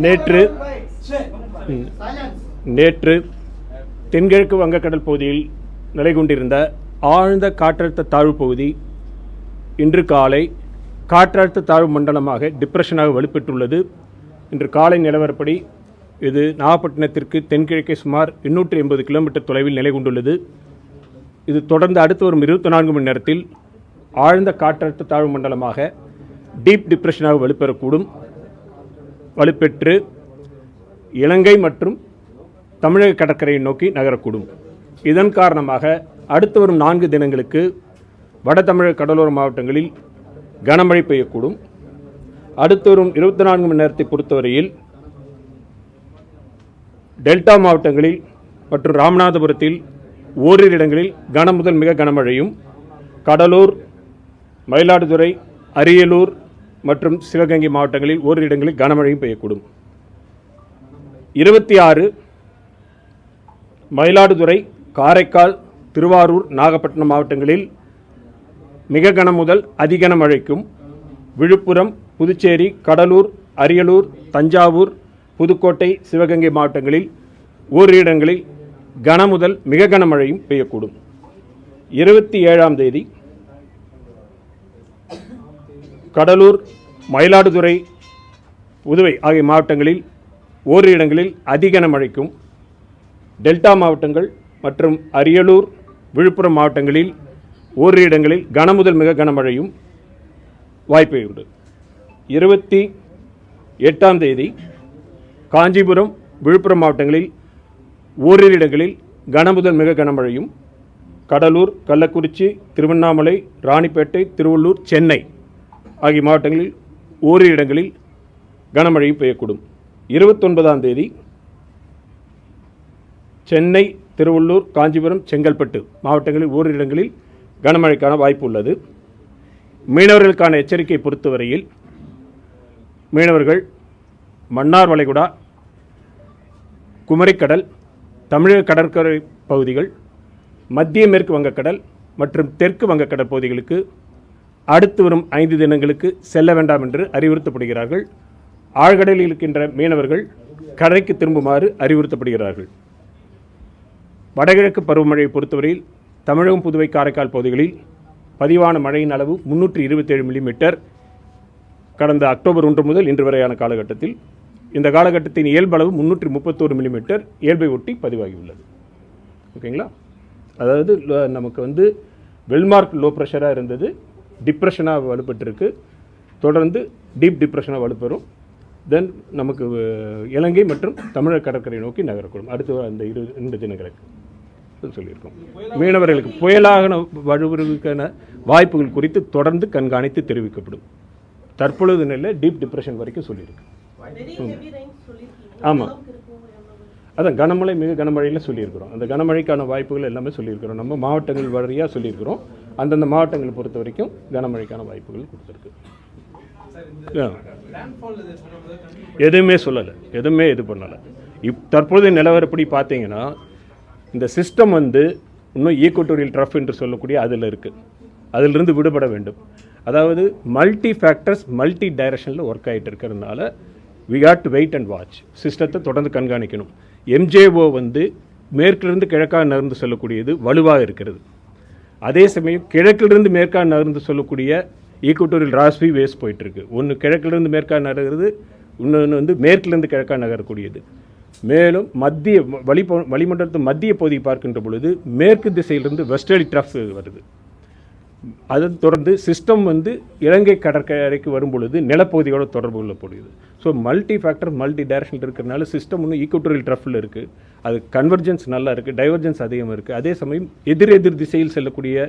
நேற்று தென்கிழக்கு வங்கக்கடல் பகுதியில் நிலை கொண்டிருந்த ஆழ்ந்த காற்றழுத்த தாழ்வு பகுதி இன்று காலை காற்றழுத்த தாழ்வு மண்டலமாக டிப்ரெஷனாக வலுப்பெற்றுள்ளது. இன்று காலை நிலவரப்படி இது நாகப்பட்டினத்திற்கு தென்கிழக்கே சுமார் 280 கிலோமீட்டர் தொலைவில் நிலை கொண்டுள்ளது. இது தொடர்ந்து அடுத்து வரும் 24 மணி நேரத்தில் ஆழ்ந்த காற்றழுத்த தாழ்வு மண்டலமாக டீப் டிப்ரெஷனாக வலுப்பெற்று இலங்கை மற்றும் தமிழக கடற்கரையை நோக்கி நகரக்கூடும். இதன் காரணமாக அடுத்து வரும் 4 தினங்களுக்கு வட தமிழக கடலோர மாவட்டங்களில் கனமழை பெய்யக்கூடும். அடுத்து வரும் 24 மணி நேரத்தை பொறுத்தவரையில் டெல்டா மாவட்டங்களில் மற்றும் ராமநாதபுரத்தில் ஓரிரு இடங்களில் கன முதல் மிக கனமழையும், கடலூர், மயிலாடுதுறை, அரியலூர் மற்றும் சிவகங்கை மாவட்டங்களில் ஓரிரு இடங்களில் கனமழையும் பெய்யக்கூடும். 26 மயிலாடுதுறை, காரைக்கால், திருவாரூர், நாகப்பட்டினம் மாவட்டங்களில் மிக கன முதல் அதிகன மழைக்கும், விழுப்புரம், புதுச்சேரி, கடலூர், அரியலூர், தஞ்சாவூர், புதுக்கோட்டை, சிவகங்கை மாவட்டங்களில் ஓரிரு இடங்களில் கன முதல் மிக கனமழையும் பெய்யக்கூடும். 27ஆம் தேதி கடலூர், மயிலாடுதுறை, புதுவை ஆகிய மாவட்டங்களில் ஓரிரு இடங்களில் அதிகன மழைக்கும், டெல்டா மாவட்டங்கள் மற்றும் அரியலூர், விழுப்புரம் மாவட்டங்களில் ஓரிரு இடங்களில் கன முதல் மிக கனமழையும் வாய்ப்பு உண்டு. 28ஆம் தேதி காஞ்சிபுரம், விழுப்புரம் மாவட்டங்களில் ஓரிரு இடங்களில் கன முதல் மிக கனமழையும், கடலூர், கள்ளக்குறிச்சி, திருவண்ணாமலை, ராணிப்பேட்டை, திருவள்ளூர், சென்னை ஆகிய மாவட்டங்களில் ஓரிரு இடங்களில் கனமழையும் பெய்யக்கூடும். 29ஆம் தேதி சென்னை, திருவள்ளூர், காஞ்சிபுரம், செங்கல்பட்டு மாவட்டங்களில் ஓரிரு இடங்களில் கனமழைக்கான வாய்ப்பு உள்ளது. மீனவர்களுக்கான எச்சரிக்கை பொறுத்தவரையில் மீனவர்கள் மன்னார் வளைகுடா, குமரிக்கடல், தமிழக கடற்கரை பகுதிகள், மத்திய மேற்கு வங்கக்கடல் மற்றும் தெற்கு வங்கக்கடல் பகுதிகளுக்கு அடுத்து வரும் 5 தினங்களுக்கு செல்ல வேண்டாம் என்று அறிவுறுத்தப்படுகிறார்கள். ஆழ்கடலில் இருக்கின்ற மீனவர்கள் கரைக்கு திரும்புமாறு அறிவுறுத்தப்படுகிறார்கள். வடகிழக்கு பருவமழையை பொறுத்தவரையில் தமிழகம், புதுவை, காரைக்கால் பகுதிகளில் பதிவான மழையின் அளவு 327 மில்லிமீட்டர் கடந்த அக்டோபர் 1 முதல் இன்று வரையான காலகட்டத்தில். இந்த காலகட்டத்தின் இயல்பளவு 331 மில்லிமீட்டர் இயல்பை ஒட்டி பதிவாகியுள்ளது. ஓகேங்களா? அதாவது நமக்கு வெல்மார்க் லோ ப்ரெஷராக இருந்தது, டிப்ரெஷனாக வலுப்பெற்றிருக்கு, தொடர்ந்து டீப் டிப்ரெஷனாக வலுப்பெறும். தென் நமக்கு இலங்கை மற்றும் தமிழக கடற்கரை நோக்கி நகரக்கூடும் அடுத்து அந்த 2 தினங்களுக்கு சொல்லியிருக்கோம். மீனவர்களுக்கு புயலாக வலுவதற்கான வாய்ப்புகள் குறித்து தொடர்ந்து கண்காணித்து தெரிவிக்கப்படும். தற்பொழுது நிலை டீப் டிப்ரெஷன் வரைக்கும் சொல்லியிருக்கு. ஆமாம், அதான் கனமழை, மிக கனமழையில் சொல்லியிருக்கிறோம். அந்த கனமழைக்கான வாய்ப்புகள் எல்லாமே சொல்லியிருக்கிறோம். நம்ம மாவட்டங்கள் வழியாக சொல்லியிருக்கிறோம். அந்தந்த மாவட்டங்களை பொறுத்த வரைக்கும் கனமழைக்கான வாய்ப்புகள் கொடுத்துருக்கு. எதுவுமே சொல்லலை, எதுவுமே இது பண்ணலை. தற்போதைய நிலவரப்படி பார்த்தீங்கன்னா இந்த சிஸ்டம் இன்னும் ஈக்குவட்டோரியல் ட்ரஃப் என்று சொல்லக்கூடிய அதில் இருக்குது. அதிலிருந்து விடுபட வேண்டும். அதாவது மல்டி ஃபேக்டர்ஸ் மல்டி டைரக்ஷனில் ஒர்க் ஆகிட்டு இருக்கிறதுனால we have to wait and watch. சிஸ்டத்தை தொடர்ந்து கண்காணிக்கணும். எம்ஜேஓ மேற்கிலிருந்து கிழக்காக நகர்ந்து சொல்லக்கூடியது வலுவாக இருக்கிறது. அதே சமயம் கிழக்கிலிருந்து மேற்காக நகர்ந்து சொல்லக்கூடிய ஈக்குவட்டோரியல் ராஸ்வி வேஸ் போயிட்டுருக்கு. ஒன்று கிழக்கிலிருந்து மேற்காக நகர்கிறது, இன்னொன்று மேற்கிலிருந்து கிழக்காக நகரக்கூடியது. மேலும் மத்திய வளிமண்டலத்து மத்திய பகுதியை பார்க்கின்ற பொழுது மேற்கு திசையிலிருந்து வெஸ்டர்லி ட்ரஃப் வருது. அதை தொடர்ந்து சிஸ்டம் இலங்கை கடற்கரைக்கு வரும் பொழுது நிலப்பகுதியோட தொடர்பு கொள்ளப்படுகிறது. So multi factor multi direction இருக்கிறதுனால சிஸ்டம் ஈக்குவட்டோரியல் ட்ரஃபில் இருக்குது. அது கன்வர்ஜென்ஸ் நல்லா இருக்குது, டைவர்ஜென்ஸ் அதிகமாக இருக்குது. அதே சமயம் எதிர் திசையில் செல்லக்கூடிய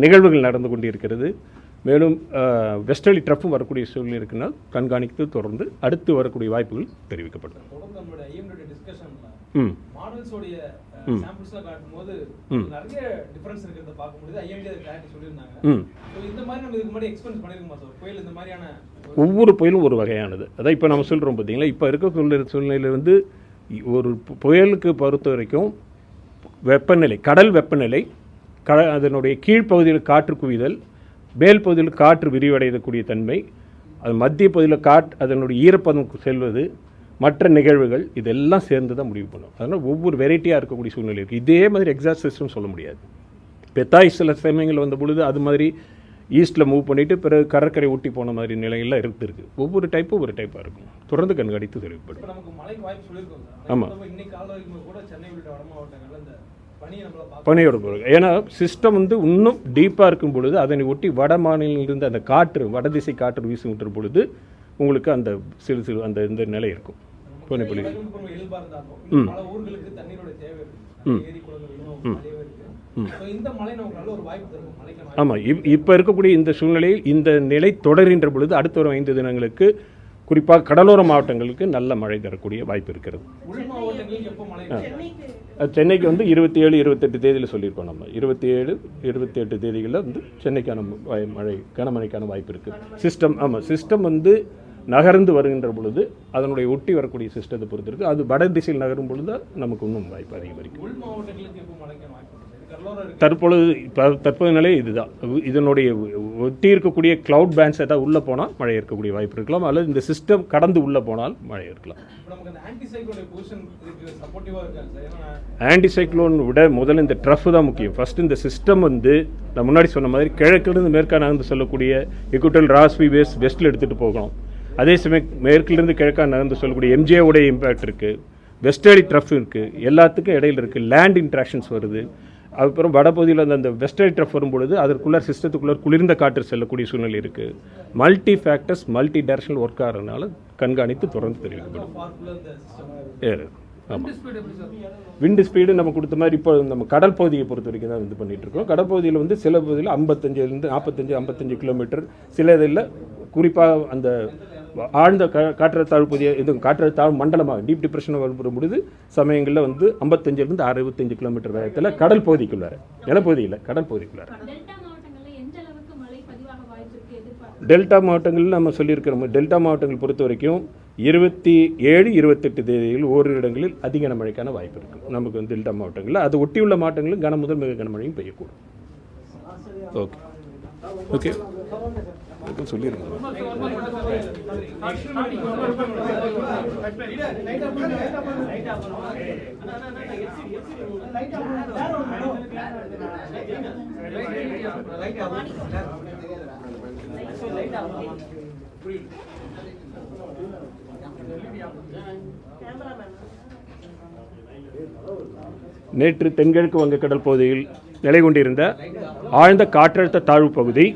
நிகழ்வுகள் நடந்து கொண்டு இருக்கிறது. மேலும் வெஸ்டர்லி ட்ரஃப்பும் வரக்கூடிய சூழ்நிலை இருக்குனால் கண்காணித்து தொடர்ந்து அடுத்து வரக்கூடிய வாய்ப்புகள் தெரிவிக்கப்படும். ஒவ்வொரு புயலும் ஒரு வகையானது. அதான் இப்போ நம்ம சொல்கிறோம் பார்த்தீங்களா, இப்போ இருக்க சூழ்நிலையில் ஒரு புயலுக்கு பொறுத்த வரைக்கும் வெப்பநிலை, கடல் வெப்பநிலை, அதனுடைய கீழ்ப்பகுதியில் காற்று குவிதல், மேல் பகுதியில் காற்று விரிவடையக்கூடிய தன்மை, அது மத்திய பகுதியில் அதனுடைய ஈரப்பதம் செல்வது, மற்ற நிகழ்வுகள் இதெல்லாம் சேர்ந்து தான் முடிவு பண்ணும். அதனால் ஒவ்வொரு வெரைட்டியாக இருக்கக்கூடிய சூழ்நிலை இருக்குது. இதே மாதிரி எக்ஸாக்ட் சிஸ்டம் சொல்ல முடியாது. பெத்தாய் சில சமயங்கள் வந்த பொழுது அது மாதிரி ஈஸ்ட்டில் மூவ் பண்ணிவிட்டு பிறகு கடற்கரை ஊட்டி போன மாதிரி நிலையெல்லாம் இருக்குது. ஒவ்வொரு டைப்பும் ஒரு டைப்பாக இருக்கும். தொடர்ந்து கண்காணித்து தெரிவிப்படும். ஆமாம், பனியோட போகிறது. ஏன்னா சிஸ்டம் வந்து இன்னும் டீப்பாக இருக்கும் பொழுது அதனை ஒட்டி வட மாநிலங்களிலிருந்து அந்த காற்று வடதிசை காற்று வீசுகின்ற பொழுது உங்களுக்கு அந்த சிறு அந்த இந்த நிலை இருக்கும். பனிப்பொழி ஆமாம். இப்போ இருக்கக்கூடிய இந்த சூழ்நிலையில் இந்த நிலை தொடர்கின்ற பொழுது அடுத்த ஒரு 5 தினங்களுக்கு குறிப்பாக கடலோர மாவட்டங்களுக்கு நல்ல மழை தரக்கூடிய வாய்ப்பு இருக்கிறது. சென்னைக்கு வந்து 27, 28 தேதியில் சொல்லியிருக்கோம். நம்ம 27, 28 தேதிகளில் வந்து சென்னைக்கான மழை கனமழைக்கான வாய்ப்பு இருக்குது. சிஸ்டம் சிஸ்டம் வந்து நகர்ந்து வருகின்ற பொழுது அதனுடைய ஒட்டி வரக்கூடிய சிஸ்டத்தை பொறுத்து இருக்குது. அது வட திசையில் நகரும் பொழுது நமக்கு இன்னும் வாய்ப்பு அதிகரிக்கும். தற்போது நிலை இதுதான். இதனுடைய ஒட்டி இருக்கக்கூடிய கிளவுட் பேண்ட்ஸ் ஏதாவது உள்ளே போனால் மழை இருக்கக்கூடிய வாய்ப்பு இருக்கலாம், அல்லது இந்த சிஸ்டம் கடந்து உள்ளே போனால் மழை இருக்கலாம். ஆன்டிசைக்ளோன் விட முதல்ல இந்த ட்ரஃப் தான் முக்கியம். ஃபர்ஸ்ட் இந்த சிஸ்டம் வந்து நான் முன்னாடி சொன்ன மாதிரி கிழக்கிலிருந்து மேற்காக நகர்ந்து சொல்லக்கூடிய இக்குட்டல் ராஸ்வி வேஸ் வெஸ்ட்டில் எடுத்துகிட்டு போகணும். அதே சமயம் மேற்கிலிருந்து கிழக்காக நகர்ந்து சொல்லக்கூடிய எம்ஜேவுடைய இம்பேக்ட் இருக்குது, வெஸ்டர்லி ட்ரஃப் இருக்குது, எல்லாத்துக்கும் இடையில் இருக்குது. லேண்ட் இன்ட்ராக்ஷன்ஸ் வருது. அப்புறம் வடபகுதியில் அந்த வெஸ்டர்லி ட்ரஃப் வரும்பொழுது அதற்குள்ளே சிஸ்டத்துக்குள்ளே குளிர்ந்த காற்று செல்லக்கூடிய சூழ்நிலை இருக்குது. Multi factors multi directional work ஆகிறதுனால கண்காணித்து தொடர்ந்து தெரிவிக்கப்படும். ஆமாம், விண்டு ஸ்பீடு நம்ம கொடுத்த மாதிரி இப்போ நம்ம கடல் பகுதியை பொறுத்த வரைக்கும் தான் இது பண்ணிகிட்டு இருக்கோம். கடல் பகுதியில் வந்து சில பகுதியில் 55 55 கிலோமீட்டர், சில இதில் குறிப்பாக அந்த ஆழ்ந்த காற்றழுத்த தாழ்வு பகுதியை இது காற்றழுத்த தாழ்வு மண்டலமாக டீப் டிப்ரெஷன் வரும்பொழுது சமயங்களில் வந்து 55 65 கிலோமீட்டர் வேகத்தில் கடல் பகுதிக்குள்ளார, நிலப்பகுதியில் கடல் பகுதிக்குள்ளார. டெல்டா மாவட்டங்களில் நம்ம சொல்லியிருக்கிறோம். டெல்டா மாவட்டங்கள் பொறுத்த வரைக்கும் 27, 28 தேதியில் ஓரிரு இடங்களில் அதிக கனமழைக்கான வாய்ப்பு இருக்குது நமக்கு வந்து டெல்டா மாவட்டங்களில். அது ஒட்டியுள்ள மாவட்டங்களில் கன முதல் மிக கனமழையும் பெய்யக்கூடும். ஓகே ஓகே சொல்லியிருக்கோம். நேற்று தென்கிழக்கு வங்கக்கடல் பகுதியில் நிலை கொண்டிருந்த ஆழ்ந்த காற்றழுத்த தாழ்வு பகுதி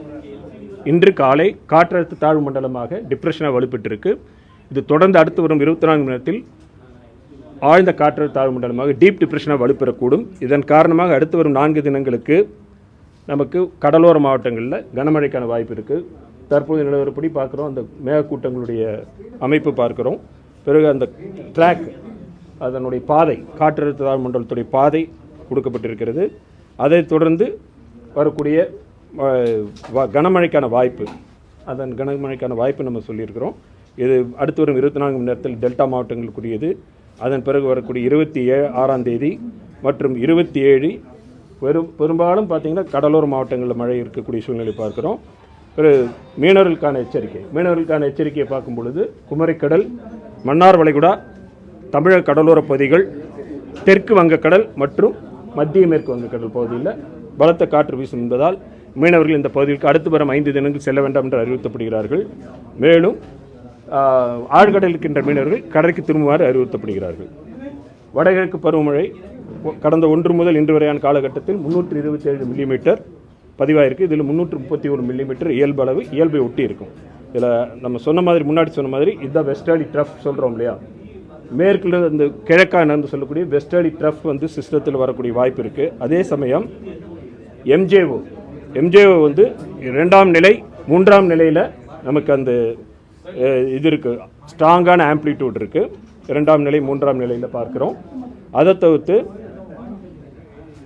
இன்று காலை காற்றழுத்த தாழ்வு மண்டலமாக டிப்ரெஷனாக வலுப்பெற்றிருக்கு. இது தொடர்ந்து அடுத்து வரும் 24 மணி நேரத்தில் ஆழ்ந்த காற்றழுத்த தாழ்வு மண்டலமாக டீப் டிப்ரெஷனாக வலுப்பெறக்கூடும். இதன் காரணமாக அடுத்து வரும் 4 தினங்களுக்கு நமக்கு கடலோர மாவட்டங்களில் கனமழைக்கான வாய்ப்பு இருக்குது. தற்போது நிலவரப்படி பார்க்குறோம், அந்த மேகக்கூட்டங்களுடைய அமைப்பு பார்க்குறோம். பிறகு அந்த ட்ராக் அதனுடைய பாதை காற்றழுத்த தாழ்வு மண்டலத்துடைய பாதை கொடுக்கப்பட்டிருக்கிறது. அதைத் தொடர்ந்து வரக்கூடிய கனமழைக்கான வாய்ப்பு, அதன் கனமழைக்கான வாய்ப்பு நம்ம சொல்லியிருக்கிறோம். இது அடுத்து வரும் 24 மணி நேரத்தில் டெல்டா மாவட்டங்களுக்குரியது. அதன் பிறகு வரக்கூடிய 26ஆம் தேதி மற்றும் 27 பெரும்பாலும் பார்த்திங்கன்னா கடலோர மாவட்டங்களில் மழை இருக்கக்கூடிய சூழ்நிலை பார்க்குறோம். பிறகு மீனவர்களுக்கான எச்சரிக்கையை பார்க்கும் பொழுது குமரிக்கடல், மன்னார் வளைகுடா, தமிழக கடலோர பகுதிகள், தெற்கு வங்கக்கடல் மற்றும் மத்திய மேற்கு வங்கக்கடல் பகுதியில் பலத்த காற்று வீசும் என்பதால் மீனவர்கள் இந்த பகுதிக்கு அடுத்து வரும் 5 தினங்கள் செல்ல வேண்டாம் என்று அறிவுறுத்தப்படுகிறார்கள். மேலும் ஆழ்கடலில் இருக்கின்ற மீனவர்கள் கரைக்கு திரும்புமாறு அறிவுறுத்தப்படுகிறார்கள். வடகிழக்கு பருவமழை கடந்த 1 முதல் இன்று வரையான காலகட்டத்தில் 327 மில்லிமீட்டர் பதிவாயிருக்கு. இதில் 331 மில்லிமீட்டர் இயல்பளவு இயல்பை ஒட்டி இருக்கும். இதில் நம்ம சொன்ன மாதிரி முன்னாடி சொன்ன மாதிரி இதுதான் வெஸ்டர்லி ட்ரஃப் சொல்கிறோம் இல்லையா, மேற்கில் இந்த கிழக்காக நடந்து சொல்லக்கூடிய வெஸ்டர்லி ட்ரஃப் வந்து சிஸ்டத்தில் வரக்கூடிய வாய்ப்பு இருக்குது. அதே சமயம் எம்ஜேஓ வந்து 2ஆம் நிலை 3ஆம் நிலையில் நமக்கு அந்த இது இருக்குது, ஸ்ட்ராங்கான ஆம்ப்ளிடியூட் இருக்குது. 2ஆம் நிலை 3ஆம் நிலையில் பார்க்குறோம். அதை தவிர்த்து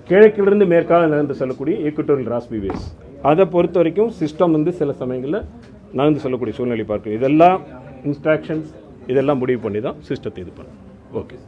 கிழக்கிலிருந்து மேற்காக நகர்ந்து செல்லக்கூடிய ஈக்குட்டோரியல் ராஸ்பி வேஸ், அதை பொறுத்த வரைக்கும் சிஸ்டம் வந்து சில சமயங்களில் நகர்ந்து செல்லக்கூடிய சூழ்நிலை பார்க்குறோம். இதெல்லாம் இன்ஸ்ட்ரக்ஷன்ஸ் இதெல்லாம் முடிவு பண்ணி தான் சிஸ்டத்தை இது பண்ணும். ஓகே.